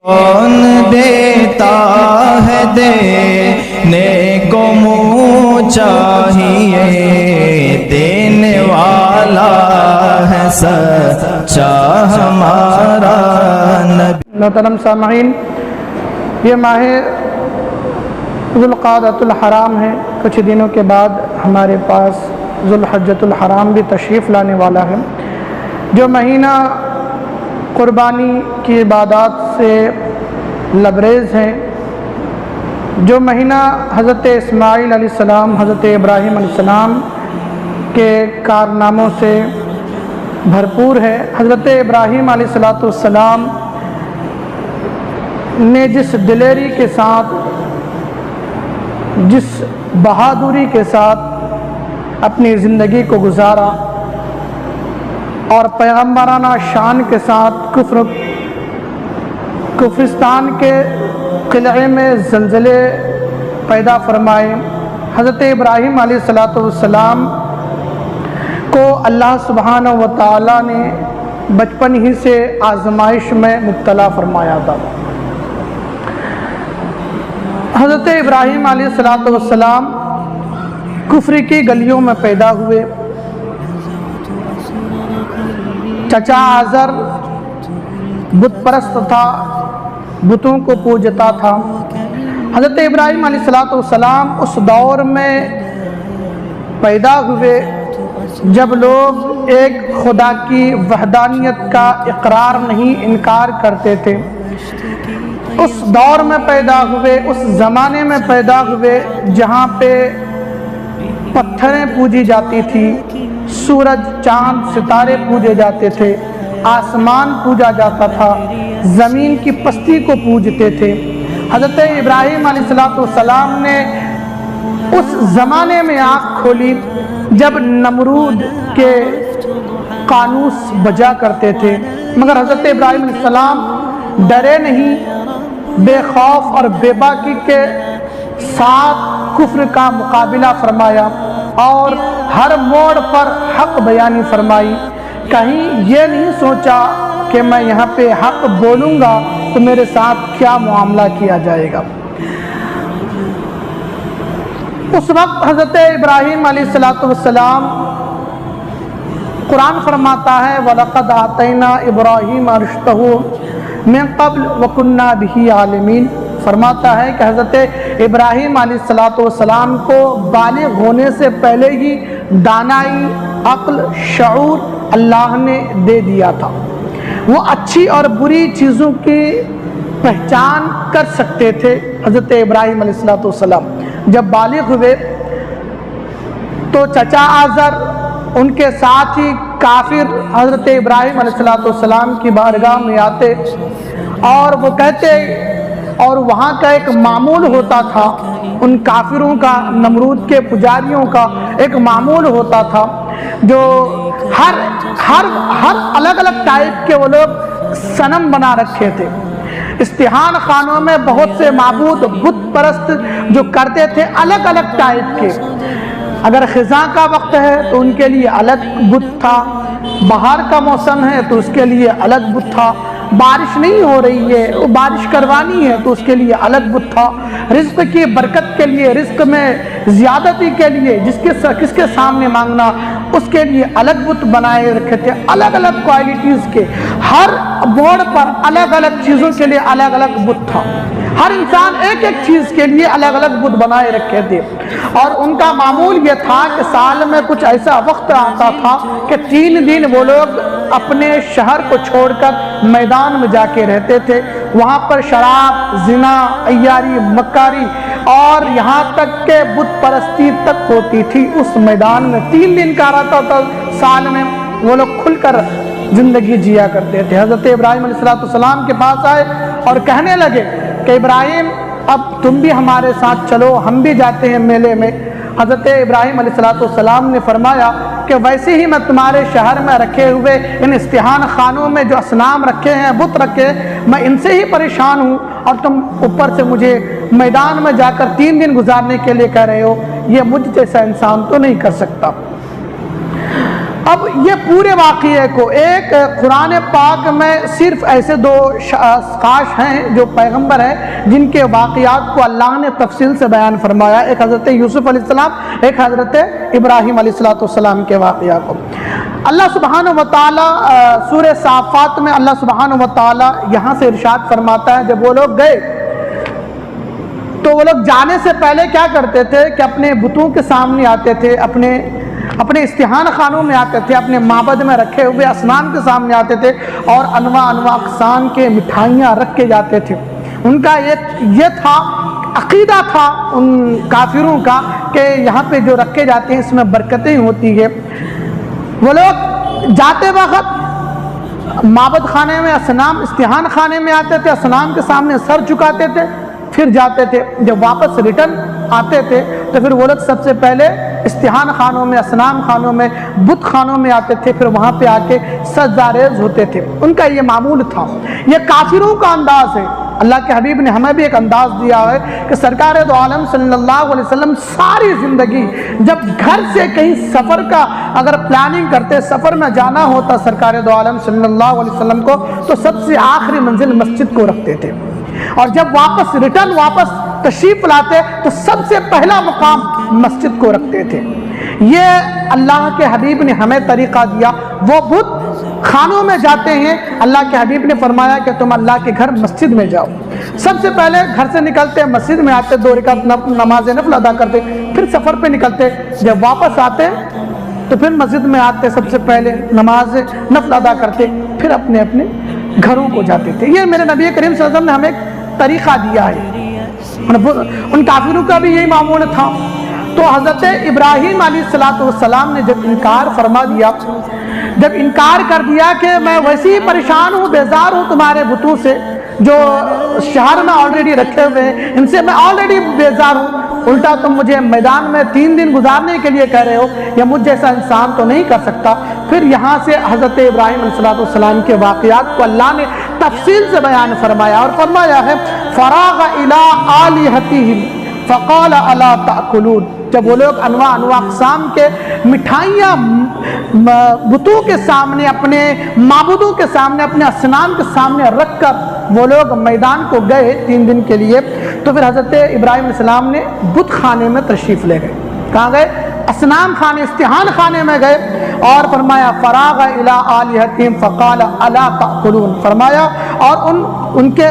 کون دیتا ہے دینے کو منہ چاہیے، دینے والا ہے سچا ہمارا نبی۔ محترم سامعین، یہ ماہ ذوالقعدۃ الحرام ہے۔ کچھ دنوں کے بعد ہمارے پاس ذوالحجۃ الحرام بھی تشریف لانے والا ہے، جو مہینہ قربانی کی عبادات سے لبریز ہے، جو مہینہ حضرت اسماعیل علیہ السلام، حضرت ابراہیم علیہ السلام کے کارناموں سے بھرپور ہے۔ حضرت ابراہیم علیہ السلام نے جس دلیری کے ساتھ، جس بہادری کے ساتھ اپنی زندگی کو گزارا اور پیغمبرانہ شان کے ساتھ کفرستان کے قلعے میں زلزلے پیدا فرمائے، حضرت ابراہیم علیہ السلام کو اللہ سبحانہ و تعالیٰ نے بچپن ہی سے آزمائش میں مبتلا فرمایا تھا۔ حضرت ابراہیم علیہ السلام کفر کی گلیوں میں پیدا ہوئے۔ چچا آزر بت پرست تھا، بتوں کو پوجتا تھا۔ حضرت ابراہیم علیہ السلام اس دور میں پیدا ہوئے جب لوگ ایک خدا کی وحدانیت کا اقرار نہیں، انکار کرتے تھے۔ اس دور میں پیدا ہوئے، اس زمانے میں پیدا ہوئے جہاں پہ پتھریں پوجی جاتی تھی، سورج چاند ستارے پوجے جاتے تھے، آسمان پوجا جاتا تھا، زمین کی پستی کو پوجتے تھے۔ حضرت ابراہیم علیہ السلام نے اس زمانے میں آنکھ کھولی جب نمرود کے قانوس بجا کرتے تھے، مگر حضرت ابراہیم علیہ السلام ڈرے نہیں، بے خوف اور بے باکی کے ساتھ کفر کا مقابلہ فرمایا اور ہر موڑ پر حق بیانی فرمائی۔ کہیں یہ نہیں سوچا کہ میں یہاں پہ حق بولوں گا تو میرے ساتھ کیا معاملہ کیا جائے گا۔ اس وقت حضرت ابراہیم علیہ السلام، قرآن فرماتا ہے وَلَقَدْ آتَيْنَا إِبْرَاهِيمَ رُشْدَهُ مِن قَبْلُ وَكُنَّا بِهِ عَالِمِينَ، فرماتا ہے کہ حضرت ابراہیم علیہ السلام کو بالغ ہونے سے پہلے ہی دانائی، عقل، شعور اللہ نے دے دیا تھا۔ وہ اچھی اور بری چیزوں کی پہچان کر سکتے تھے۔ حضرت ابراہیم علیہ السلام جب بالغ ہوئے تو چچا آزر، ان کے ساتھ ہی کافر حضرت ابراہیم علیہ السلام کی بارگاہ میں آتے اور وہ کہتے، اور وہاں کا ایک معمول ہوتا تھا، ان کافروں کا، نمرود کے پجاریوں کا ایک معمول ہوتا تھا، جو ہر الگ الگ ٹائپ کے وہ لوگ صنم بنا رکھے تھے۔ استحان خانوں میں بہت سے معبود بت پرست جو کرتے تھے الگ الگ ٹائپ کے۔ اگر خزاں کا وقت ہے تو ان کے لیے الگ بت تھا، بہار کا موسم ہے تو اس کے لیے الگ بت تھا، بارش نہیں ہو رہی ہے، وہ بارش کروانی ہے تو اس کے لیے الگ بت تھا، رزق کی برکت کے لیے، رزق میں زیادتی کے لیے کس کے سامنے مانگنا، اس کے لیے الگ بت بنائے رکھے تھے، الگ الگ کوالٹیز کے، ہر موڑ پر الگ الگ چیزوں کے لیے الگ الگ بت تھا۔ ہر انسان ایک ایک چیز کے لیے الگ الگ بت بنائے رکھے تھے، اور ان کا معمول یہ تھا کہ سال میں کچھ ایسا وقت آتا تھا کہ 3 دن وہ لوگ اپنے شہر کو چھوڑ کر میدان میں جا کے رہتے تھے۔ وہاں پر شراب، زنا، عیاری، مکاری اور یہاں تک کہ بت پرستی تک ہوتی تھی اس میدان میں۔ 3 دن کا رہتا تھا سال میں، وہ لوگ کھل کر زندگی جیا کرتے تھے۔ حضرت ابراہیم علیہ السلام کے پاس آئے اور کہنے لگے کہ ابراہیم اب تم بھی ہمارے ساتھ چلو، ہم بھی جاتے ہیں میلے میں۔ حضرت ابراہیم علیہ السلام نے فرمایا کہ ویسے ہی میں تمہارے شہر میں رکھے ہوئے ان استحان خانوں میں جو اصنام رکھے ہیں، بت رکھے، میں ان سے ہی پریشان ہوں، اور تم اوپر سے مجھے میدان میں جا کر 3 دن گزارنے کے لیے کہہ رہے ہو، یہ مجھ جیسا انسان تو نہیں کر سکتا۔ اب یہ پورے واقعے کو ایک قرآن پاک میں صرف ایسے دو خاص ہیں جو پیغمبر ہیں جن کے واقعات کو اللہ نے تفصیل سے بیان فرمایا، ایک حضرت یوسف علیہ السلام، ایک حضرت ابراہیم علیہ السلام کے واقعات کو۔ اللہ سبحانہ و تعالیٰ سورہ صافات میں اللہ سبحانہ و تعالیٰ یہاں سے ارشاد فرماتا ہے، جب وہ لوگ گئے تو وہ لوگ جانے سے پہلے کیا کرتے تھے کہ اپنے بتوں کے سامنے آتے تھے، اپنے استحان خانوں میں آتے تھے، اپنے معبد میں رکھے ہوئے اصنام کے سامنے آتے تھے اور انواع اقسام کے مٹھائیاں رکھ کے جاتے تھے۔ ان کا یہ تھا، عقیدہ تھا ان کافروں کا کہ یہاں پہ جو رکھے جاتے ہیں اس میں برکتیں ہوتی ہے۔ وہ لوگ جاتے وقت معبد خانے میں استحان خانے میں آتے تھے، اصنام کے سامنے سر جھکاتے تھے، پھر جاتے تھے۔ جب واپس ریٹرن آتے تھے تو پھر وہ لوگ سب سے پہلے استحان خانوں میں، اصنام خانوں میں، بت خانوں میں آتے تھے، پھر وہاں پہ آ کے سجدہ ریز ہوتے تھے۔ ان کا یہ معمول تھا، یہ کافروں کا انداز ہے۔ اللہ کے حبیب نے ہمیں بھی ایک انداز دیا ہے کہ سرکار دو عالم صلی اللہ علیہ وسلم ساری زندگی جب گھر سے کہیں سفر کا اگر پلاننگ کرتے، سفر میں جانا ہوتا سرکار دو عالم صلی اللہ علیہ وسلم کو، تو سب سے آخری منزل مسجد کو رکھتے تھے، اور جب واپس تشریف لاتے تو سب سے پہلا مقام مسجد کو رکھتے تھے۔ یہ اللہ کے حبیب نے ہمیں طریقہ دیا۔ وہ بت خانوں میں جاتے ہیں، اللہ کے حبیب نے فرمایا کہ تم اللہ کے گھر مسجد میں جاؤ۔ سب سے پہلے گھر سے نکلتے مسجد میں آتے، 2 رکعت نماز نفل ادا کرتے، پھر سفر پہ نکلتے، جب واپس آتے تو پھر مسجد میں آتے، سب سے پہلے نماز نفل ادا کرتے، پھر اپنے گھروں کو جاتے تھے۔ یہ میرے نبی کریم صلی اللہ علیہ وسلم نے ہمیں ایک طریقہ دیا ہے۔ ان کافروں کا بھی یہی معمول تھا۔ تو حضرت ابراہیم علیہ السلام نے جب انکار فرما دیا، جب انکار کر دیا کہ میں ویسے ہی پریشان ہوں، بیزار ہوں تمہارے بتوں سے جو شہر میں آلریڈی رکھے ہوئے ہیں، ان سے میں آلریڈی بیزار ہوں، الٹا تم مجھے میدان میں 3 دن گزارنے کے لیے کہہ رہے ہو، یا مجھ جیسا انسان تو نہیں کر سکتا۔ پھر یہاں سے حضرت ابراہیم علیہ السلام کے واقعات کو اللہ نے تفصیل سے بیان فرمایا، اور فرمایا ہے فراغ الی آلہتہم فقال الا تأکلون۔ جب وہ لوگ انواع اقسام کے مٹھائیاں بتوں کے سامنے، اپنے معبودوں کے سامنے، اپنے اصنام کے سامنے رکھ کر وہ لوگ میدان کو گئے 3 دن کے لیے، تو پھر حضرت ابراہیم علیہ السلام نے بت خانے میں تشریف لے گئے۔ کہاں گئے؟ اصنام خانے، استحان خانے میں گئے، اور فرمایا فراغ الی آلہتہم فقال الا تأکلون، فرمایا اور ان کے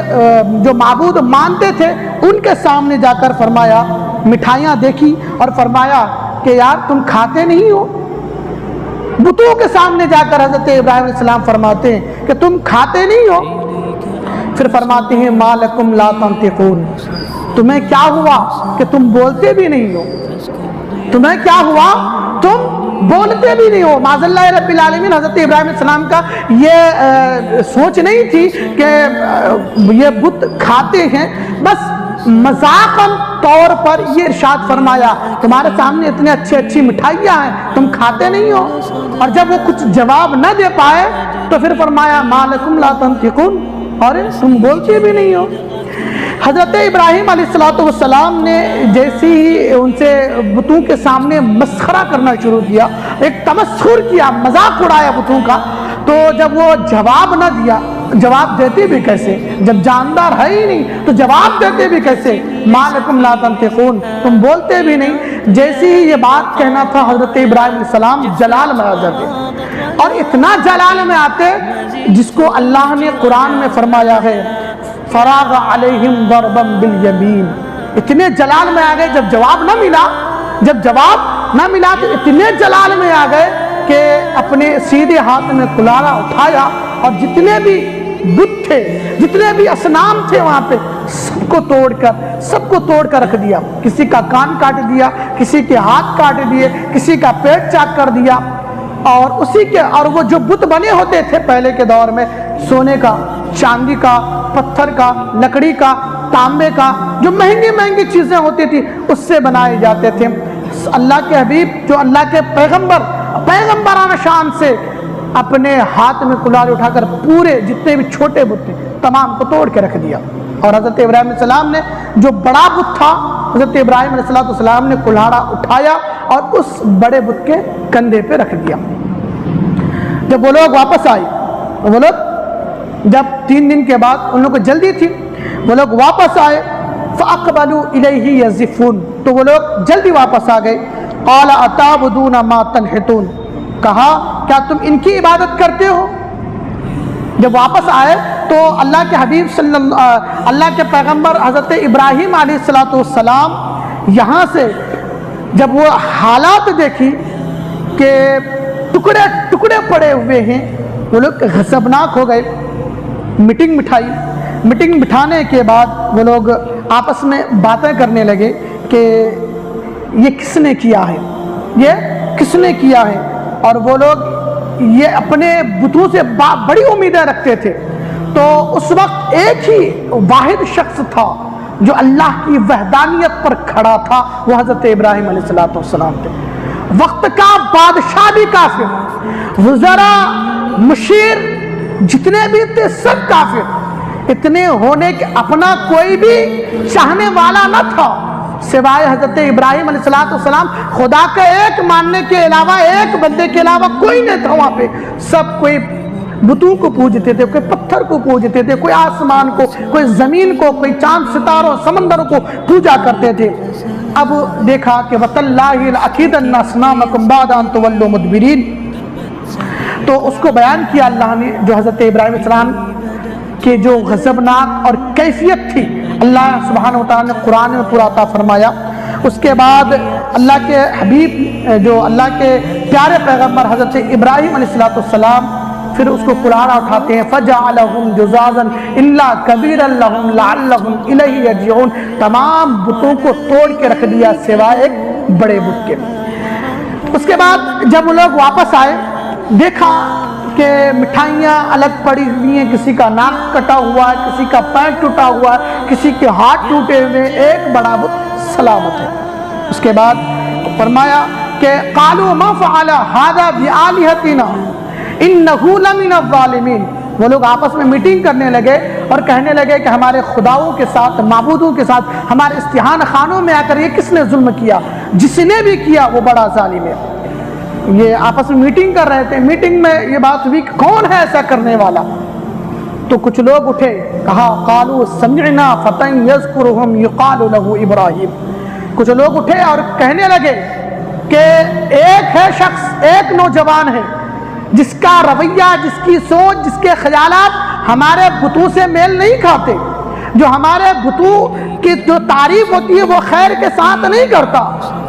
جو معبود مانتے تھے ان کے سامنے جا کر فرمایا، مٹھائیاں دیکھی اور فرمایا کہ یار تم کھاتے نہیں ہو۔ بتوں کے سامنے جا کر حضرت ابراہیم علیہ السلام فرماتے ہیں کہ تم کھاتے نہیں ہو۔ پھر فرماتے ہیں ما لکم لا تنطقون، تمہیں کیا ہوا کہ تم بولتے بھی نہیں ہو؟ تمہیں کیا ہوا؟ تم بولتے بھی نہیں ہو۔ معاذ اللہ رب العالمین، حضرت ابراہیم علیہ السلام کا یہ سوچ نہیں تھی کہ یہ بت کھاتے ہیں، بس مذاقاً طور پر یہ ارشاد فرمایا تمہارے سامنے اتنے اچھی مٹھائیاں ہیں، تم کھاتے نہیں ہو۔ اور جب وہ کچھ جواب نہ دے پائے تو پھر فرمایا ما لکم لا تنطقون، اور تم بولتے بھی نہیں ہو۔ حضرت ابراہیم علیہ السلام نے جیسے ہی ان سے بتوں کے سامنے مسخرہ کرنا شروع کیا، ایک تمسخر کیا، مذاق اڑایا بتوں کا، تو جب وہ جواب نہ دیا، جواب دیتے بھی کیسے جب جاندار ہے ہی نہیں، تو جواب دیتے بھی کیسے؟ ما لکم لا تنطقون، تم بولتے بھی نہیں۔ جیسے ہی یہ بات کہنا تھا، حضرت ابراہیم علیہ السلام جلال میں آ جاتے، اور اتنا جلال میں آتے جس کو اللہ نے قرآن میں فرمایا ہے فراغ علیہم ضربا بالیمین، اتنے جلال میں آ گئے جب جواب نہ ملا تو اتنے جلال میں آ گئے کہ اپنے سیدھے ہاتھ میں کلہاڑا اٹھایا، اور جتنے بھی بت تھے، جتنے بھی اصنام تھے وہاں پہ، سب کو توڑ کر رکھ دیا۔ کسی کا کان کاٹ دیا، کسی کے ہاتھ کاٹ دیے، کسی کا پیٹ چاک کر دیا، اور وہ جو بت بنے ہوتے تھے پہلے کے دور میں، سونے کا، چاندی کا، پتھر کا، لکڑی کا، تانبے کا، جو مہنگی چیزیں ہوتی تھی اس سے بنائے جاتے تھے۔ اللہ کے حبیب جو اللہ کے پیغمبران شان سے اپنے ہاتھ میں کلہاڑی اٹھا کر پورے جتنے بھی چھوٹے بت تھے تمام کو توڑ کے رکھ دیا، اور حضرت ابراہیم علیہ السلام نے جو بڑا بت تھا، حضرت ابراہیم علیہ السلام نے کلہاڑا اٹھایا اور اس بڑے بت کے کندھے پہ رکھ دیا۔ جب وہ لوگ واپس آئے، وہ لوگ جب 3 دن کے بعد ان لوگوں کو جلدی تھی، وہ لوگ واپس آئے، فَأَقْبَلُوا إِلَيْهِ يَزِفُونَ، تو وہ لوگ جلدی واپس آ گئے۔ قَالَ أَتَعْبُدُونَ مَا تَنْحِتُونَ، کہا کیا تم ان کی عبادت کرتے ہو؟ جب واپس آئے تو اللہ کے حبیب اللہ کے پیغمبر حضرت ابراہیم علیہ السلام یہاں سے جب وہ حالات دیکھی کہ ٹکڑے ٹکڑے پڑے ہوئے ہیں، وہ لوگ غضبناک ہو گئے۔ میٹنگ بٹھائی، میٹنگ بٹھانے کے بعد وہ لوگ آپس میں باتیں کرنے لگے کہ یہ کس نے کیا ہے، یہ کس نے کیا ہے، اور وہ لوگ یہ اپنے بتوں سے بڑی امیدیں رکھتے تھے۔ تو اس وقت ایک ہی واحد شخص تھا جو اللہ کی وحدانیت پر کھڑا تھا، وہ حضرت ابراہیم علیہ السلام تھے۔ وقت کا بادشاہ بھی کافر، وزراء مشیر جتنے بھی تھے سب کافر، اتنے ہونے کہ اپنا کوئی بھی چاہنے والا نہ تھا سوائے حضرت ابراہیم علیہ السلام۔ خدا کا ایک ماننے کے علاوہ، ایک بندے کے علاوہ کوئی نہیں تھا وہاں پہ۔ سب کوئی بتوں کو پوجتے تھے، کوئی پتھر کو پوجتے تھے، کوئی آسمان کو، کوئی زمین کو، کوئی چاند ستاروں سمندروں کو پوجا کرتے تھے۔ اب دیکھا کہ وَتَاللَّهِ لَأَكِيدَنَّ أَصْنَامَكُمْ بَعْدَ أَن تُوَلُّوا مُدْبِرِينَ، تو اس کو بیان کیا اللہ نے، جو حضرت ابراہیم علیہ السلام کے جو غضبناک اور کیفیت تھی، اللہ سبحانہ وتعالیٰ نے قرآن میں پورا عطا فرمایا۔ اس کے بعد اللہ کے حبیب، جو اللہ کے پیارے پیغمبر حضرت ابراہیم علیہ السلام، پھر اس کو قرآن اٹھاتے ہیں فَجَعَلَهُمْ جُزَازًا إِلَّا كَبِيرًا لَهُمْ لَعَلَّهُمْ إِلَيْهِ يَرْجِعُونَ، تمام بتوں کو توڑ کے رکھ دیا سوائے ایک بڑے بت کے۔ اس کے بعد جب وہ لوگ واپس آئے، دیکھا کہ مٹھائیاں الگ پڑی ہوئی ہیں، کسی کا ناک کٹا ہوا ہے، کسی کا پیر ٹوٹا ہوا ہے، کسی کے ہاتھ ٹوٹے ہوئے، ایک بڑا بت سلامت ہے۔ اس کے بعد فرمایا کہ قالوا ما فعل هذا بآلهتنا انه لمن الظالمین، وہ لوگ آپس میں میٹنگ کرنے لگے اور کہنے لگے کہ ہمارے خداؤں کے ساتھ، معبودوں کے ساتھ، ہمارے استحان خانوں میں آ کر یہ کس نے ظلم کیا، جس نے بھی کیا وہ بڑا ظالم ہے۔ یہ آپس میں میٹنگ کر رہے تھے، میٹنگ میں یہ بات ہوئی کہ کون ہے ایسا کرنے والا، تو کچھ لوگ اٹھے، کہا قالوا سمعنا فتى يذكرهم يقال له ابراہیم، کچھ لوگ اٹھے اور کہنے لگے کہ ایک ہے شخص، ایک نوجوان ہے جس کا رویہ، جس کی سوچ، جس کے خیالات ہمارے بتوں سے میل نہیں کھاتے، جو ہمارے بتوں کی جو تعریف ہوتی ہے وہ خیر کے ساتھ نہیں کرتا،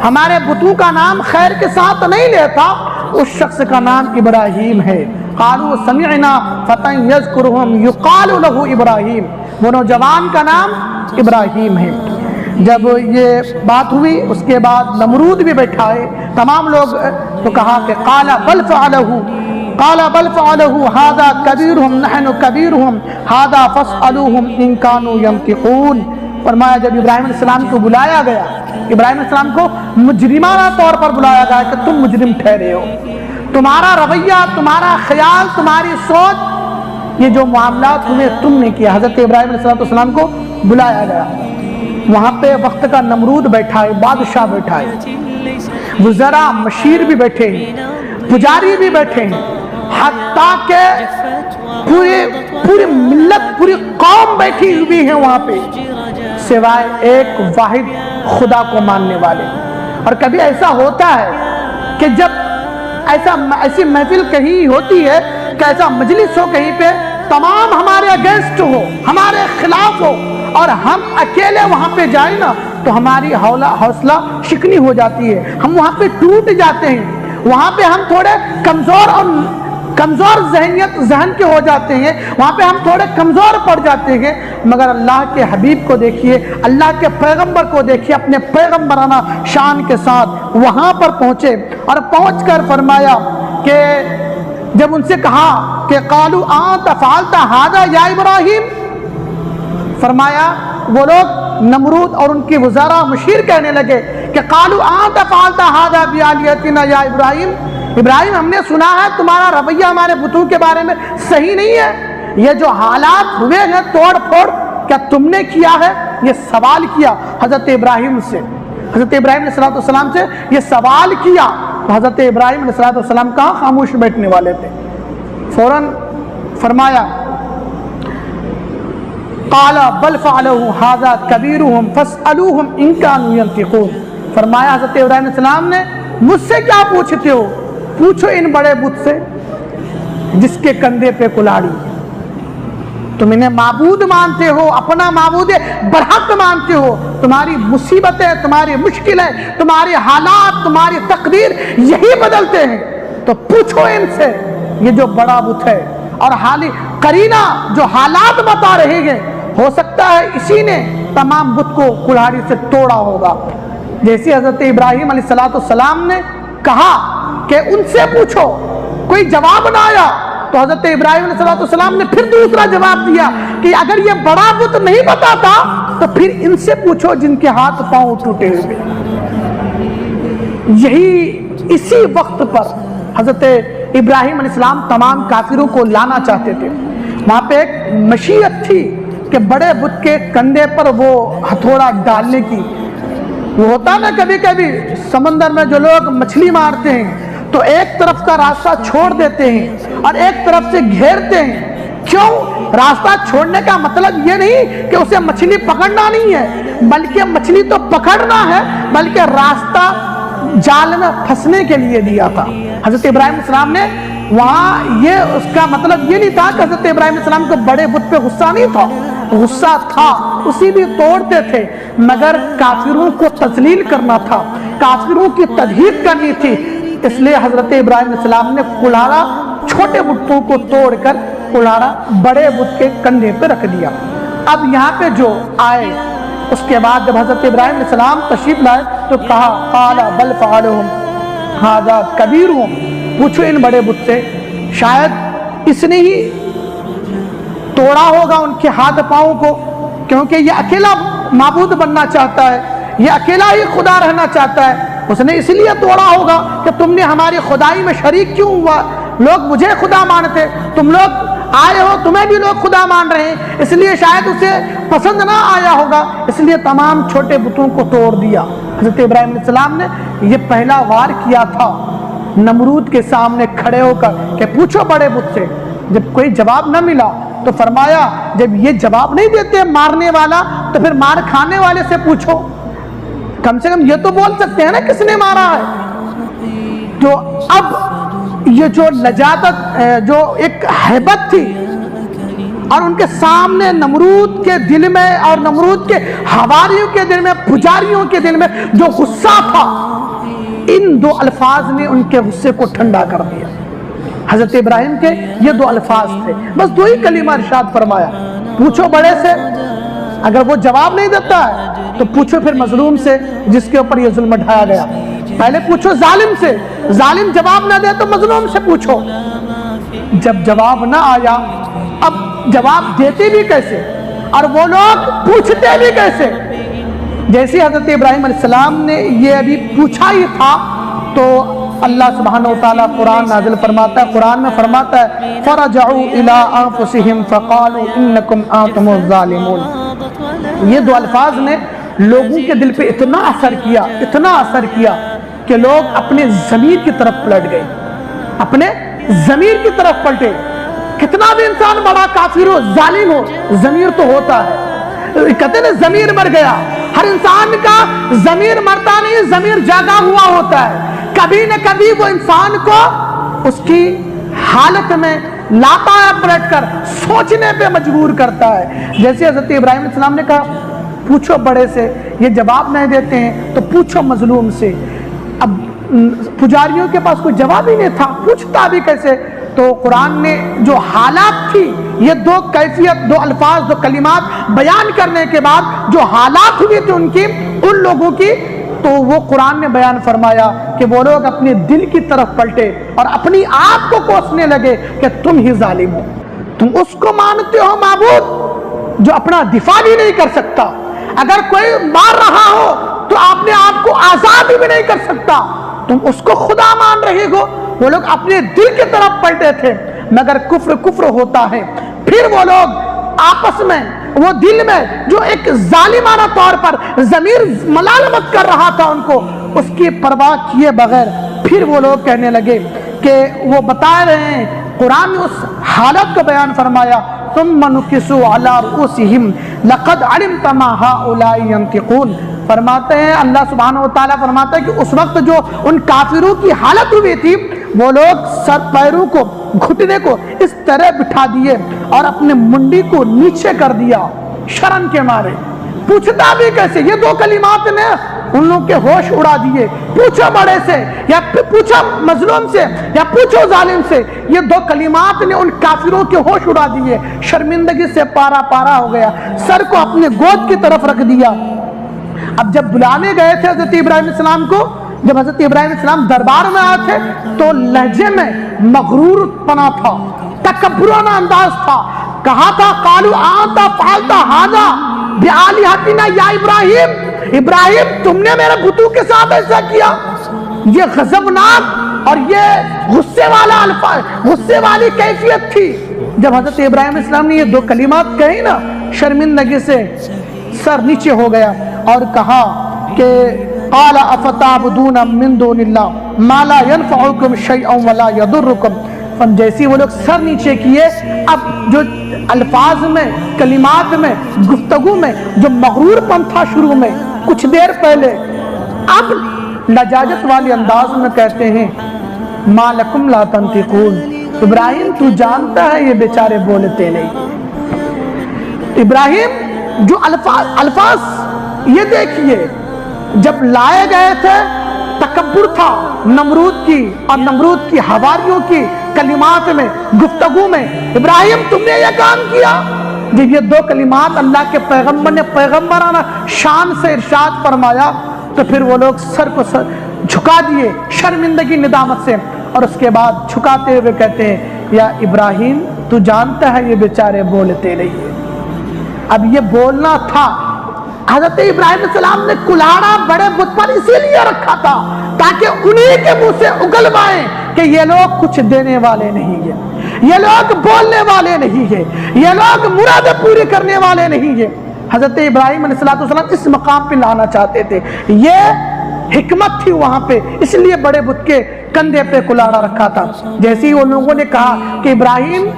ہمارے بتوں کا نام خیر کے ساتھ نہیں لیتا، اس شخص کا نام ابراہیم ہے۔ قالوا سمعنا فتى يذكرهم يقال له ابراہیم، وہ نوجوان کا نام ابراہیم ہے۔ جب یہ بات ہوئی اس کے بعد نمرود بھی بیٹھا ہے، تمام لوگ تو کہا کہ قال بل فعله هذا كبيرهم نحن كبيرهم هذا فاسألوهم ان كانوا ينطقون۔ فرمایا جب ابراہیم علیہ السلام کو بلایا گیا، ابراہیم علیہ السلام کو مجرمانہ طور پر بلایا گیا کہ تم مجرم ٹھہرے ہو، تمہارا رویہ، تمہارا خیال، تمہاری سوچ، یہ جو معاملات ہوئے تم نے کیا۔ حضرت ابراہیم علیہ السلام کو بلایا گیا، وہاں پہ وقت کا نمرود بیٹھا ہے، بادشاہ بیٹھا ہے، وزراء مشیر بھی بیٹھے ہیں، پجاری بھی بیٹھے ہیں، حتیٰ کہ پوری ملت، پوری قوم بیٹھی ہوئی ہے وہاں پہ، سوائے ایک واحد خدا کو ماننے والے۔ اور کبھی ایسا ہوتا ہے کہ جب ایسی محفل کہیں ہوتی ہے کہ ایسا مجلس ہو کہیں پہ، تمام ہمارے اگینسٹ ہو، ہمارے خلاف ہو، اور ہم اکیلے وہاں پہ جائیں نا تو ہماری حوصلہ شکنی ہو جاتی ہے، ہم وہاں پہ ٹوٹ جاتے ہیں، وہاں پہ ہم تھوڑے کمزور ذہن کے ہو جاتے ہیں، وہاں پہ ہم تھوڑے کمزور پڑ جاتے ہیں۔ مگر اللہ کے حبیب کو دیکھیے، اللہ کے پیغمبر کو دیکھیے، اپنے پیغمبرانہ شان کے ساتھ وہاں پر پہنچے، اور پہنچ کر فرمایا کہ جب ان سے کہا کہ قالوا انت فعلت هذا یا ابراہیم، فرمایا وہ لوگ نمرود اور ان کی وزراء مشیر کہنے لگے کہ قالوا انت فعلت هذا بآلهتنا یا ابراہیم، ابراہیم ہم نے سنا ہے تمہارا رویہ ہمارے بتوں کے بارے میں صحیح نہیں ہے، یہ جو حالات ہوئے ہیں توڑ پھوڑ، کیا تم نے کیا ہے؟ یہ سوال کیا حضرت ابراہیم سے، حضرت ابراہیم علیہ السلام سے یہ سوال کیا، تو حضرت ابراہیم علیہ السلام کہاں خاموش بیٹھنے والے تھے، فوراً فرمایا قال بل فعلوا هذا كبيرهم فاسألوهم ان كانوا ينطقون، فرمایا حضرت ابراہیم علیہ السلام نے مجھ سے کیا پوچھتے ہو، پوچھو ان بڑے بت سے جس کے کندھے پہ کلاڑی، تم انہیں معبود مانتے ہو، اپنا معبود برحق مانتے ہو، تمہاری مصیبتیں، تمہاری مشکلیں، تمہارے حالات، تمہاری تقدیر یہی بدلتے ہیں، تو پوچھو ان سے یہ جو بڑا بت ہے، اور حالی قرینہ جو حالات بتا رہے ہیں ہو سکتا ہے اسی نے تمام بت کو کلاڑی سے توڑا ہوگا۔ جیسے حضرت ابراہیم علیہ السلام نے کہا کہ ان سے پوچھو، کوئی جواب نہ آیا، تو حضرت ابراہیم علیہ السلام نے پھر دوسرا جواب دیا کہ اگر یہ بڑا بت نہیں بتاتا تو پھر ان سے پوچھو جن کے ہاتھ پاؤں ٹوٹے ہوئے۔ یہی اسی وقت پر حضرت ابراہیم علیہ السلام تمام کافروں کو لانا چاہتے تھے۔ وہاں پہ ایک مشیت تھی کہ بڑے بت کے کندھے پر وہ ہتھوڑا ڈالنے کی، وہ ہوتا نا کبھی کبھی سمندر میں جو لوگ مچھلی مارتے ہیں تو ایک طرف کا راستہ چھوڑ دیتے ہیں اور ایک طرف سے گھیرتے ہیں۔ کیوں؟ راستہ چھوڑنے کا مطلب یہ نہیں کہ اسے مچھلی پکڑنا نہیں ہے، بلکہ مچھلی تو پکڑنا ہے، بلکہ راستہ جال میں پھنسنے کے لیے دیا تھا۔ حضرت ابراہیم علیہ السلام نے وہاں یہ اس کا مطلب یہ نہیں تھا کہ حضرت ابراہیم علیہ السلام کو بڑے بت پہ غصہ نہیں تھا، غصہ تھا، اسی بھی توڑتے تھے، مگر کافروں کو تذلیل کرنا تھا، کافروں کی تدہیق کرنی تھی، اس لیے حضرت ابراہیم علیہ السلام نے کلاڑا چھوٹے بتوں کو توڑ کر کلاڑا بڑے بت کے کندھے پہ رکھ دیا۔ اب یہاں پہ جو آئے اس کے بعد جب حضرت ابراہیم علیہ السلام تشریف لائے تو کہا قال بل فعلهم هذا كبيرهم، پوچھو ان بڑے بت سے، شاید اس نے ہی توڑا ہوگا ان کے ہاتھ پاؤں کو، کیونکہ یہ اکیلا معبود بننا چاہتا ہے، یہ اکیلا ہی خدا رہنا چاہتا ہے، اس نے اس لیے توڑا ہوگا کہ تم نے ہماری خدائی میں شریک کیوں ہوا، لوگ مجھے خدا مانتے، تم لوگ آئے ہو تمہیں بھی لوگ خدا مان رہے ہیں، اس لیے شاید اسے پسند نہ آیا ہوگا، اس لیے تمام چھوٹے بتوں کو توڑ دیا۔ حضرت ابراہیم علیہ السلام نے یہ پہلا وار کیا تھا نمرود کے سامنے کھڑے ہو کر کہ پوچھو بڑے بت سے۔ جب کوئی جواب نہ ملا تو فرمایا جب یہ جواب نہیں دیتے مارنے والا تو پھر مار کھانے والے سے پوچھو، کم سے کم یہ تو بول سکتے ہیں نا کس نے مارا ہے۔ تو اب یہ جو لجاجت، جو ایک ہیبت تھی، اور ان کے سامنے نمرود کے دل میں اور نمرود کے حواریوں کے دل میں، پجاریوں کے دل میں جو غصہ تھا، ان دو الفاظ نے ان کے غصے کو ٹھنڈا کر دیا۔ حضرت ابراہیم کے یہ دو الفاظ تھے، بس دو ہی کلمہ ارشاد فرمایا، پوچھو بڑے سے، اگر وہ جواب نہیں دیتا ہے تو پوچھو پھر مظلوم سے جس کے اوپر یہ ظلم ڈھایا گیا، پہلے پوچھو ظالم سے، ظالم جواب نہ دے تو مظلوم سے پوچھو۔ جب جواب نہ آیا اب جواب دیتے بھی کیسے اور وہ لوگ پوچھتے بھی کیسے؟ جیسے حضرت ابراہیم علیہ السلام نے یہ ابھی پوچھا ہی تھا تو اللہ سبحانہ وتعالیٰ قرآن نازل فرماتا ہے، قرآن میں فرماتا ہے فَرَجَعُوا إِلَىٰ أَنفُسِهِمْ فَقَالُوا إِنَّكُمْ أَنْتُمُ الظَّالِمُونَ۔ یہ دو الفاظ نے لوگوں کے دل پہ اتنا اثر کیا، اتنا اثر کیا کہ لوگ اپنے ضمیر کی طرف پلٹ گئے، اپنے ضمیر کی طرف پلٹے۔ کتنا بھی انسان بڑا کافر ہو، ظالم ہو، ضمیر تو ہوتا ہے، کہتے ہیں ضمیر مر گیا، ہر انسان کا ضمیر مرتا نہیں، ضمیر جاگا ہوا ہوتا ہے، کبھی نہ کبھی وہ انسان کو اس کی حالت میں لاتا ہے، پلٹ کر سوچنے پہ مجبور کرتا ہے۔ جیسے حضرت ابراہیم علیہ السلام نے کہا پوچھو بڑے سے، یہ جواب نہیں دیتے ہیں تو پوچھو مظلوم سے۔ اب پجاریوں کے پاس کوئی جواب ہی نہیں تھا، پوچھتا بھی کیسے؟ تو قرآن نے جو حالات تھی، یہ دو کیفیت، دو الفاظ، دو کلمات بیان کرنے کے بعد جو حالات ہوئی تھی ان کی، ان لوگوں کی، تو وہ قرآن نے بیان فرمایا کہ وہ لوگ اپنے دل کی طرف پلٹے اور اپنی آپ کو کوسنے لگے کہ تم ہی ظالم ہو، تم اس کو مانتے ہو معبود جو اپنا دفاع بھی نہیں کر سکتا، اگر کوئی مار رہا ہو تو آپ نے آپ کو آزاد بھی نہیں کر سکتا، تم اس کو خدا مان رہے ہو۔ وہ لوگ اپنے دل کی طرف پلٹے تھے، مگر کفر ہوتا ہے، پھر وہ لوگ آپس میں، وہ دل میں جو ایک ظالمانہ طور پر ضمیر ملامت کر رہا تھا ان کو، اس کی پرواہ کیے بغیر پھر وہ لوگ کہنے لگے کہ وہ بتا رہے ہیں، قرآن نے اس حالت کو بیان فرمایا ثم نکسوا علی رؤوسہم لقد علمت ما ہؤلاء ينطقون. فرماتے ہیں اللہ سبحانہ و تعالیٰ فرماتا ہے کہ اس وقت جو ان کافروں کی حالت ہوئی تھی وہ لوگ سر پیروں کو گھٹنے کو اس طرح بٹھا دیے اور اپنے منڈی کو نیچے کر دیا شرم کے مارے. پوچھتا بھی کیسے؟ یہ دو کلمات نے ان لوگوں کے ہوش اڑا دیے. پوچھو بڑے سے یا پوچھو مظلوم سے یا پوچھو ظالم سے، یہ دو کلمات نے ان کافروں کے ہوش اڑا دیے. شرمندگی سے پارا پارا ہو گیا، سر کو اپنے گود کی طرف رکھ دیا. اب جب بلانے گئے تھے حضرت ابراہیم علیہ السلام کو، جب حضرت ابراہیم علیہ السلام دربار میں آئے تھے تو لہجے میں مغرور پنا تھا، تکبرانہ انداز تھا. کہا تھا قالوا انت فعلت هذا بآلهتنا یا ابراہیم، ابراہیم تم نے میرے بتوں کے ساتھ ایسا کیا. یہ غضبناک اور یہ غصے والی کیفیت تھی. جب حضرت ابراہیم علیہ السلام نے یہ دو کلمات کہی نا، شرمندگی سے سر نیچے ہو گیا اور کہا کہ قال افتعبدون من دون اللہ ما لا ينفعكم شيئا ولا يضركم. جیسی وہ لوگ سر نیچے کیے، اب جو الفاظ میں، کلمات میں، گفتگو میں جو مغرور پن تھا شروع میں کچھ دیر پہلے، اب لجاجت والے انداز میں کہتے ہیں ما لکم لا تنطقون. ابراہیم تو جانتا ہے یہ بیچارے بولتے نہیں. ابراہیم جو الفاظ یہ دیکھیے جب لائے گئے تھے تکبر تھا نمرود کی اور نمرود کی حواریوں کی کلمات میں، گفتگو میں. ابراہیم تم نے یہ کام کیا. جب یہ دو کلمات اللہ کے پیغمبر نے پیغمبرانہ شان سے ارشاد فرمایا تو پھر وہ لوگ سر کو جھکا دیے شرمندگی ندامت سے، اور اس کے بعد جھکاتے ہوئے کہتے ہیں یا ابراہیم تو جانتا ہے یہ بیچارے بولتے نہیں. اب یہ بولنا تھا. حضرت ابراہیم علیہ السلام نے کلاڑا بڑے بت پر اسی لیے رکھا تھا تاکہ انہی کے منہ سے اگلوائیں کہ یہ لوگ کچھ دینے والے نہیں ہیں، یہ لوگ بولنے والے نہیں ہیں، یہ لوگ مرادیں پوری کرنے والے نہیں ہیں. حضرت ابراہیم علیہ السلام اس مقام پہ لانا چاہتے تھے. یہ حکمت تھی وہاں پہ، اس لیے بڑے بت کے کندھے پہ کلاڑا رکھا تھا. جیسے ہی ان لوگوں نے کہا کہ ابراہیم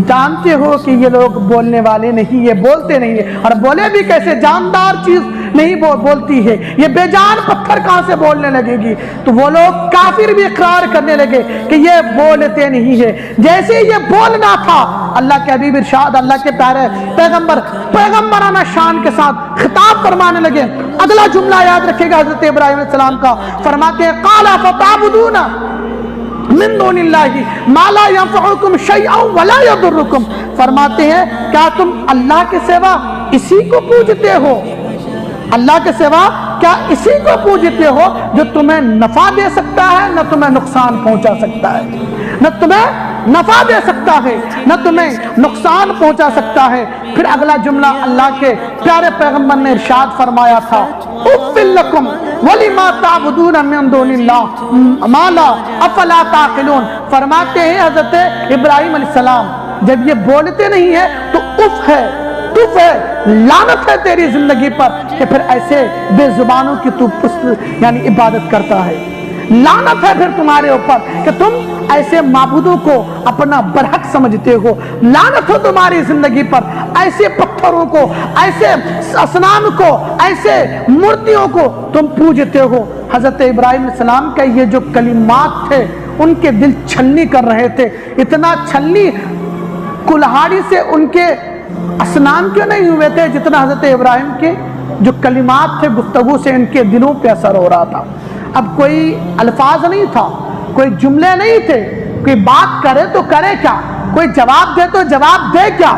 جانتے ہو کہ یہ لوگ بولنے والے نہیں، یہ بولتے نہیں ہیں، اور بولے بھی کیسے؟ جاندار چیز نہیں بولتی ہے، یہ بے جان پتھر کہاں سے بولنے لگے گی؟ تو وہ لوگ کافر بھی اقرار کرنے لگے کہ یہ بولتے نہیں ہے. جیسے یہ بولنا تھا اللہ کے حبیب ارشاد، اللہ کے پیارے پیغمبرانہ شان کے ساتھ خطاب فرمانے لگے. اگلا جملہ یاد رکھے گا حضرت ابراہیم علیہ السلام کا، فرماتے ہیں قال فتعبدون من دون اللہ ما لا ينفعكم شيئا ولا يضركم. فرماتے ہیں کیا تم اللہ کے سوا اسی کو پوجتے ہو؟ اللہ کے سوا کیا اسی کو پوجتے ہو جو تمہیں نفع دے سکتا ہے نہ تمہیں نقصان پہنچا سکتا ہے؟ نہ تمہیں نفع دے سکتا ہے نہ تمہیں نقصان پہنچا سکتا ہے. پھر اگلا جملہ اللہ کے پیارے پیغمبر نے ارشاد فرمایا تھا اف لکم ولما تعبدون من دون اللہ ما لا افلا تعقلون. فرماتے ہیں حضرت ابراہیم علیہ السلام جب یہ بولتے نہیں ہے تو اف ہے، تف ہے، لعنت ہے تیری زندگی پر کہ پھر ایسے بے زبانوں کی تو یعنی عبادت کرتا ہے. لعنت ہے پھر تمہارے اوپر کہ تم ایسے معبودوں کو اپنا برحق سمجھتے ہو. لعنت ہو تمہاری زندگی پر، ایسے پتھروں کو، ایسے اصنام کو، ایسے مورتیوں کو تم پوجتے ہو. حضرت ابراہیم علیہ السلام کا یہ جو کلمات تھے ان کے دل چھلنی کر رہے تھے. اتنا چھلنی کلہاڑی سے ان کے اصنام کیوں نہیں ہوئے تھے جتنا حضرت ابراہیم کے جو کلمات تھے گفتگو سے ان کے دلوں پہ اثر ہو رہا تھا. اب کوئی الفاظ نہیں تھا، کوئی جملے نہیں تھے، کوئی بات کرے تو کرے کیا، کوئی جواب دے تو جواب دے کیا،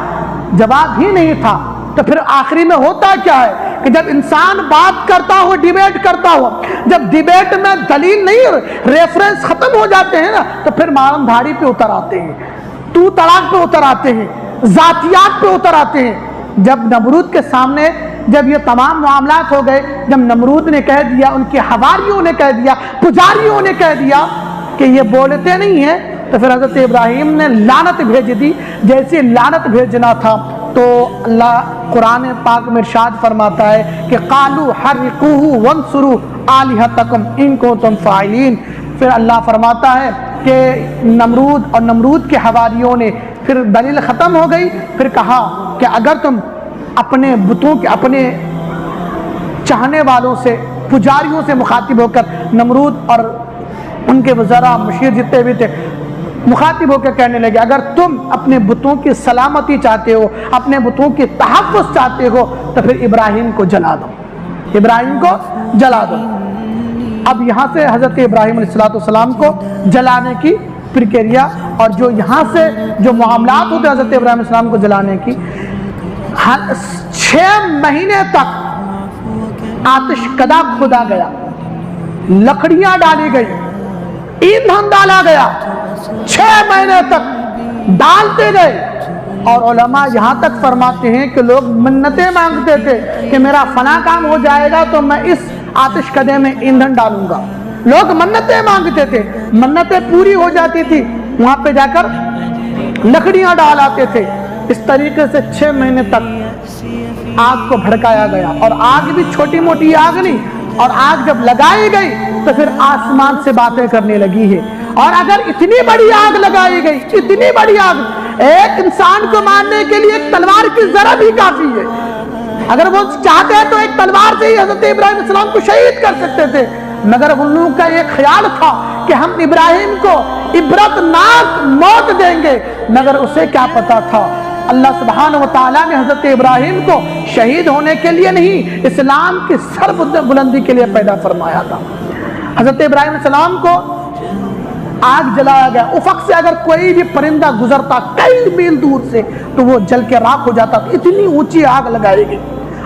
جواب ہی نہیں تھا. تو پھر آخری میں ہوتا کیا ہے کہ جب انسان بات کرتا ہو، ڈیبیٹ کرتا ہو، جب ڈیبیٹ میں دلیل نہیں، ریفرنس ختم ہو جاتے ہیں نا تو پھر مارم دھاڑی پہ اتر آتے ہیں، تو طلاق پہ اتر آتے ہیں، ذاتیات پہ اتر آتے ہیں. جب نمرود کے سامنے جب یہ تمام معاملات ہو گئے، جب نمرود نے کہہ دیا، ان کے حواریوں نے کہہ دیا، پجاریوں نے کہہ دیا کہ یہ بولتے نہیں ہیں، تو پھر حضرت ابراہیم نے لعنت بھیج دی. جیسے لعنت بھیجنا تھا تو اللہ قرآن پاک میں ارشاد فرماتا ہے کہ قالوا حرقوه وانصروا آلہتکم ان کنتم فاعلین. پھر اللہ فرماتا ہے کہ نمرود اور نمرود کے حواریوں نے پھر دلیل ختم ہو گئی، پھر کہا کہ اگر تم اپنے بتوں کے اپنے چاہنے والوں سے پجاریوں سے مخاطب ہو کر نمرود اور ان کے وزراء مشیر جتنے بھی تھے مخاطب ہو کے کہنے لگے اگر تم اپنے بتوں کی سلامتی چاہتے ہو، اپنے بتوں کی تحفظ چاہتے ہو تو پھر ابراہیم کو جلا دو، ابراہیم کو جلا دو۔ اب یہاں سے حضرت ابراہیم علیہ السلام کو جلانے کی پرکریا اور جو یہاں سے جو معاملات ہوتے حضرت ابراہیم علیہ السلام کو جلانے کی 6 مہینے تک آتش کدا کھودا گیا، لکڑیاں ڈالی گئی، ایندھن ڈالا گیا، 6 مہینے تک ڈالتے گئے۔ اور علماء یہاں تک فرماتے ہیں کہ لوگ منتیں مانگتے تھے کہ میرا فلاں کام ہو جائے گا تو میں اس آتش کدے میں ایندھن ڈالوں گا، لوگ منتیں مانگتے تھے، منتیں پوری ہو جاتی تھی، وہاں پہ جا کر لکڑیاں ڈال آتے تھے۔ اس طریقے سے 6 مہینے تک آگ کو بھڑکایا گیا، اور آگ بھی چھوٹی موٹی آگ نہیں، اور آگ جب لگائی گئی تو پھر آسمان سے باتیں کرنے لگی ہے۔ اور اگر اتنی بڑی آگ لگائی گئی، اتنی بڑی آگ، ایک انسان کو مارنے کے لیے ایک تلوار کی ضرب ہی کافی ہے، اگر وہ چاہتے ہیں تو ایک تلوار سے ہی حضرت ابراہیم علیہ السلام کو شہید کر سکتے تھے، مگر ان لوگوں کا ایک خیال تھا کہ ہم ابراہیم کو عبرتناک موت دیں گے، مگر اسے کیا پتا تھا اللہ سبحانہ و تعالیٰ نے حضرت ابراہیم کو شہید ہونے کے لیے نہیں، اسلام کی سر بلندی کے لیے پیدا فرمایا تھا۔ حضرت ابراہیم علیہ السلام کو آگ جلایا گیا، افق سے اگر کوئی بھی پرندہ گزرتا کئی میل دور سے تو وہ جل کے راکھ ہو جاتا، اتنی اونچی آگ لگائی گئی۔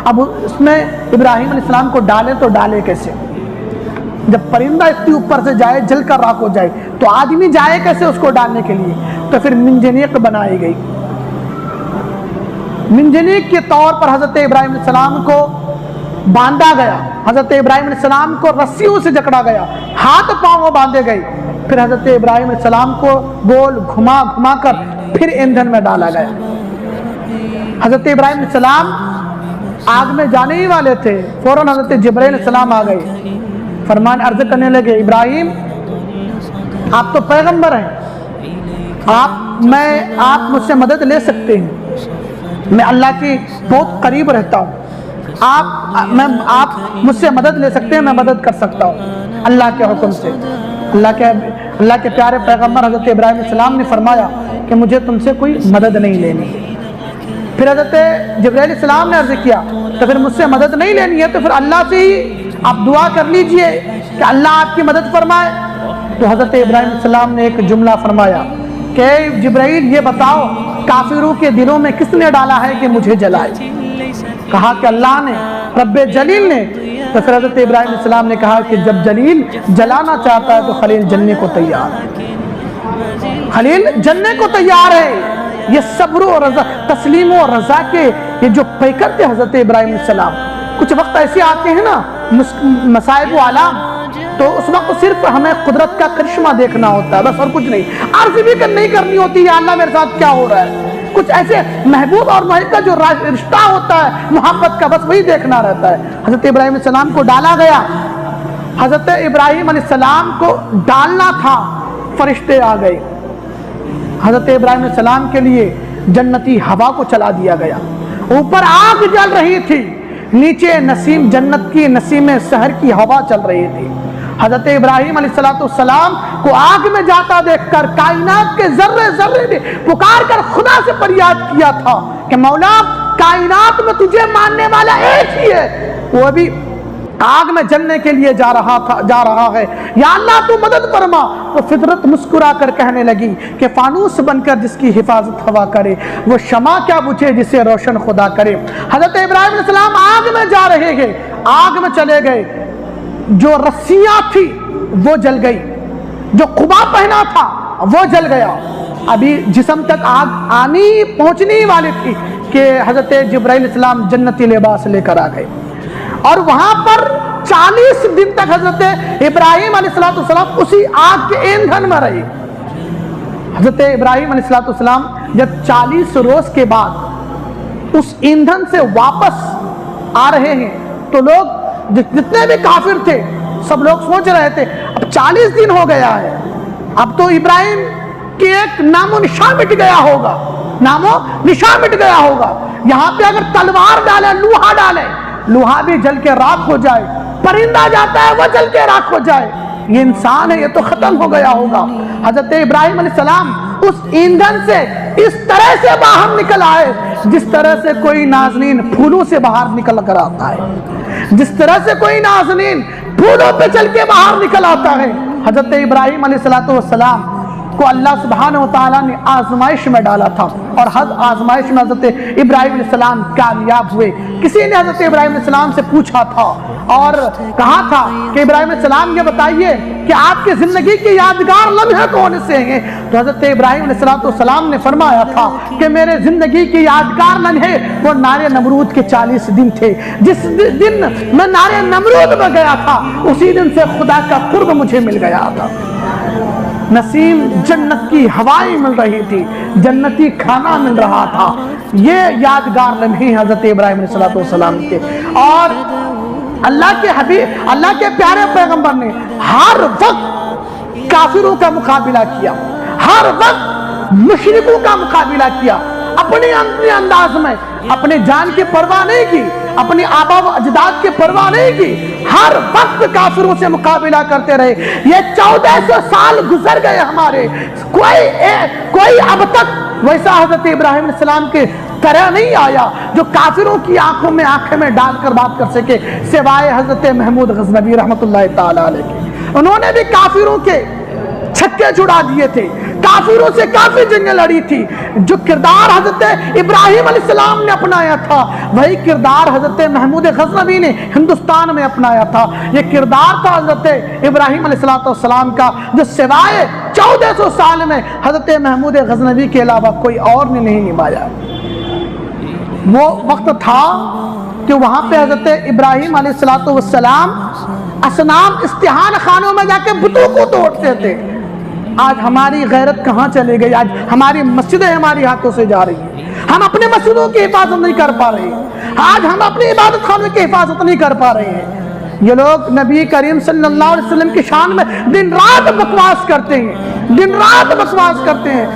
اب اس میں ابراہیم علیہ السلام کو ڈالے تو ڈالے کیسے؟ جب پرندہ اتنی اوپر سے جائے جل کر راکھ ہو جائے تو آدمی جائے کیسے اس کو ڈالنے کے لیے؟ تو پھر منجنیق بنائی گئی، منجنیق کے طور پر حضرت ابراہیم علیہ السلام کو باندھا گیا، حضرت ابراہیم علیہ السلام کو رسیوں سے جکڑا گیا، ہاتھ پاؤں باندھے گئے، پھر حضرت ابراہیم علیہ السلام کو گول گھما گھما کر پھر ایندھن میں ڈالا گیا۔ حضرت ابراہیم علیہ السلام آگ میں جانے ہی والے تھے، فوراً حضرت جبرائیل علیہ السلام آ گئے، فرمان عرض کرنے لگے ابراہیم آپ تو پیغمبر ہیں، آپ مجھ سے مدد لے سکتے ہیں، میں اللہ کی بہت قریب رہتا ہوں، آپ مجھ سے مدد لے سکتے ہیں، میں مدد کر سکتا ہوں اللہ کے حکم سے۔ اللہ کے پیارے پیغمبر حضرت ابراہیم علیہ السلام نے فرمایا کہ مجھے تم سے کوئی مدد نہیں لینی۔ پھر حضرت جبرائیل علیہ السلام نے عرض کیا تو پھر مجھ سے مدد نہیں لینی ہے تو پھر اللہ سے ہی آپ دعا کر لیجئے کہ اللہ آپ کی مدد فرمائے۔ تو حضرت ابراہیم علیہ السلام نے ایک جملہ فرمایا کہ جبرائیل یہ بتاؤ کافروں کے دلوں میں کس نے ڈالا ہے کہ مجھے جلائے؟ کہا کہ اللہ نے، رب جلیل نے۔ تو پھر حضرت ابراہیم علیہ السلام نے کہا کہ جب جلیل جلانا چاہتا ہے تو خلیل جلنے کو تیار ہے، خلیل جلنے کو تیار ہے۔ یہ صبر و رضا، تسلیم و رضا کے یہ جو پیکر تھے حضرت ابراہیم علیہ السلام۔ کچھ وقت ایسے آتے ہیں نا مصائب و آلام، تو اس وقت صرف ہمیں قدرت کا کرشمہ دیکھنا ہوتا ہے بس، اور کچھ نہیں، عرض بھی نہیں کرنی ہوتی یا اللہ میرے ساتھ کیا ہو رہا ہے۔ کچھ ایسے محبوب اور محب کا جو رشتہ ہوتا ہے محبت کا، بس وہی دیکھنا رہتا ہے۔ حضرت ابراہیم علیہ السلام کو ڈالا گیا، حضرت ابراہیم علیہ السلام کو ڈالنا تھا، فرشتے آ گئے، حضرت ابراہیم علیہ السلام کے لیے جنتی ہوا کو چلا دیا گیا، اوپر آگ جل رہی تھی، نیچے نسیم جنت کی نسیم سحر کی ہوا چل رہی تھی۔ حضرت ابراہیم علیہ السلام کو آگ میں جاتا دیکھ کر کائنات کے ذرے ذرے نے پکار کر خدا سے فریاد کیا تھا کہ مولا کائنات میں تجھے ماننے والا ایک ہی ہے، وہ بھی آگ میں جلنے کے لیے جا رہا ہے، یا اللہ تو مدد فرما۔ تو فطرت مسکرا کر کہنے لگی کہ فانوس بن کر جس کی حفاظت ہوا کرے وہ شمع کیا بجھے جسے روشن خدا کرے۔ حضرت ابراہیم علیہ السلام آگ میں جا رہے ہیں، آگ میں چلے گئے، جو رسیاں تھی وہ جل گئی، جو قبا پہنا تھا وہ جل گیا، ابھی جسم تک آگ پہنچنی والی تھی کہ حضرت جبرائیل علیہ السلام جنتی لباس لے کر آ گئے، اور وہاں پر 40 دن تک حضرت ابراہیم علیہ السلام اسی آگ کے ایندھن میں رہے۔ حضرت ابراہیم علیہ السلام جب 40 روز کے بعد اس ایندھن سے واپس آ رہے ہیں تو لوگ جتنے بھی کافر تھے سب لوگ سوچ رہے تھے اب 40 دن ہو گیا ہے، اب تو ابراہیم کی ایک نامو نشان مٹ گیا ہوگا، نامو نشان مٹ گیا ہوگا۔ یہاں پہ اگر تلوار ڈالے، لوہا ڈالے، لوہا بھی جل کے راکھ ہو جائے، پرندہ جاتا ہے وہ جل کے راکھ ہو جائے، یہ انسان ہے، یہ تو ختم ہو گیا ہوگا۔ حضرت ابراہیم علیہ السلام اس ایندھن سے اس طرح سے باہر نکل آئے جس طرح سے کوئی نازنین پھولوں سے باہر نکل کر آتا ہے، جس طرح سے کوئی نازنین پھولوں پہ چل کے باہر نکل آتا ہے۔ حضرت ابراہیم علیہ السلام کو اللہ سبحانہ وتعالیٰ نے آزمائش میں ڈالا تھا، اور ہر آزمائش میں حضرت ابراہیم علیہ السلام کامیاب ہوئے۔ کسی نے حضرت ابراہیم علیہ السلام سے پوچھا تھا اور کہا تھا کہ ابراہیم علیہ السلام یہ بتائیے کہ آپ کی زندگی کی یادگار لمحے کون سے ہیں؟ تو حضرت ابراہیم علیہ السلام نے فرمایا تھا کہ میرے زندگی کی یادگار لمحے وہ نار نمرود کے 40 دن تھے۔ جس دن میں نار نمرود میں گیا تھا اسی دن سے خدا کا قرب مجھے مل گیا تھا، نسیم جنت کی ہوائیں مل رہی تھی، جنتی کھانا مل رہا تھا۔ یہ یادگار لمحے حضرت ابراہیم علیہ السلام کے۔ اور اللہ کے حبیب، اللہ کے پیارے پیغمبر نے ہر وقت کافروں کا مقابلہ کیا، ہر وقت مشرکوں کا مقابلہ کیا، اپنے انداز میں، اپنے جان کی پرواہ نہیں کی، اپنی آبا و اجداد کی پرواہ نہیں کی، ہر وقت کافروں سے مقابلہ کرتے رہے۔ یہ 1400 سال گزر گئے ہمارے، کوئی اب تک ویسا حضرت ابراہیم علیہ السلام کے طرح نہیں آیا جو کافروں کی آنکھوں میں آنکھیں میں ڈال کر بات کر سکے، سوائے حضرت محمود غزنوی رحمۃ اللہ تعالی علیہ کے۔ انہوں نے بھی کافروں کے چھکے چھڑا دیے تھے، کافروں سے کافی جنگیں لڑی تھی۔ جو کردار حضرت ابراہیم علیہ السلام نے اپنایا تھا وہی کردار حضرت محمود غزنوی نے ہندوستان میں اپنایا تھا۔ یہ کردار تھا حضرت ابراہیم علیہ السلام کا جو سوائے 1400 سال میں حضرت محمود غزنوی کے علاوہ کوئی اور نے نہیں نبھایا۔ وہ وقت تھا کہ وہاں پہ حضرت ابراہیم علیہ السلام اصنام استحان خانوں میں جا کے بتوں کو توڑتے تھے۔ آج ہماری غیرت کہاں چلی گئی؟ آج ہماری مسجدیں ہماری ہاتھوں سے جا رہی ہیں، ہم اپنے مسجدوں کی حفاظت نہیں کر پا رہے ہیں، آج ہم اپنی عبادت خانوں کی حفاظت نہیں کر پا رہے ہیں۔ یہ لوگ نبی کریم صلی اللہ علیہ وسلم کی شان میں دن رات بکواس کرتے ہیں، دن رات بکواس کرتے ہیں۔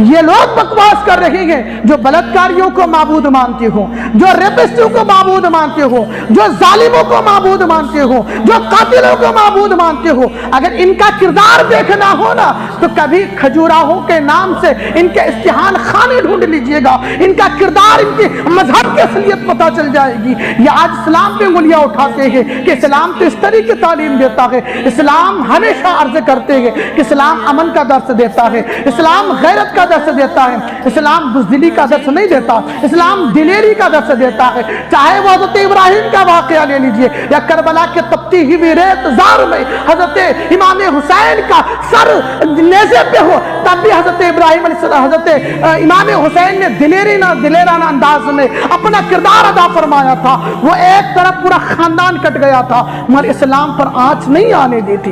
یہ لوگ بکواس کر رہے ہیں جو بلاتکاریوں کو معبود مانتے ہوں، جو ریپسٹوں کو معبود مانتے ہوں، جو ظالموں کو معبود مانتے ہوں، جو قاتلوں کو معبود مانتے ہوں۔ اگر ان کا کردار دیکھنا ہو نا تو کبھی کھجوراہو کے نام سے ان کے استحان خانے ڈھونڈ لیجئے گا، ان کا کردار، ان کے مذہب کی اصلیت پتہ چل جائے گی۔ یہ آج اسلام پہ انگلیاں اٹھاتے ہیں کہ اسلام تو اس طرح کی تعلیم دیتا ہے، اسلام ہمیشہ عرض کرتے ہیں کہ اسلام امن کا درس دیتا ہے، اسلام غیرت کا درس دیتا ہے، اسلام بزدلی کا درس نہیں دیتا، اسلام دلیری کا درس دیتا ہے۔ چاہے وہ حضرت ابراہیم کا واقعہ لے لیجئے یا کربلا کے تپتی ہوئی ریت زار میں حضرت امام حسین کا سر نیزے پہ ہو، تب بھی حضرت ابراہیم علیہ السلام، حضرت امام حسین نے دلیرانہ انداز میں اپنا کردار ادا فرمایا تھا۔ وہ ایک طرف پورا خاندان کٹ گیا تھا مگر اسلام پر آنچ نہیں آنے دیتی۔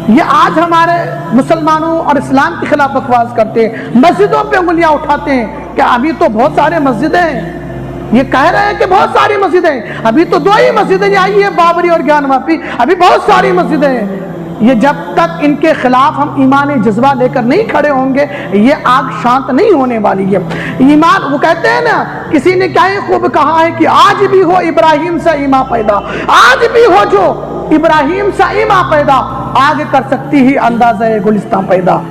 یہ آج ہمارے مسلمانوں اور اسلام کے خلاف بکواس کرتے ہیں، مسجدوں پہ انگلیاں اٹھاتے ہیں کہ ابھی تو بہت سارے مسجدیں ہیں، یہ کہہ رہے ہیں کہ بہت ساری مسجدیں، ابھی تو 2 ہی مسجدیں آئی ہیں، بابری اور گیان واپی، ابھی بہت ساری مسجدیں ہیں۔ یہ جب تک ان کے خلاف ہم ایمان جذبہ لے کر نہیں کھڑے ہوں گے یہ آگ شانت نہیں ہونے والی ہے۔ ایمان، وہ کہتے ہیں نا، کسی نے کیا خوب کہا ہے کہ آج بھی ہو ابراہیم سے ایمان پیدا، آج بھی ہو جو ابراہیم سے ایمان پیدا، آگ کر سکتی ہی اندازہ گلستان پیدا۔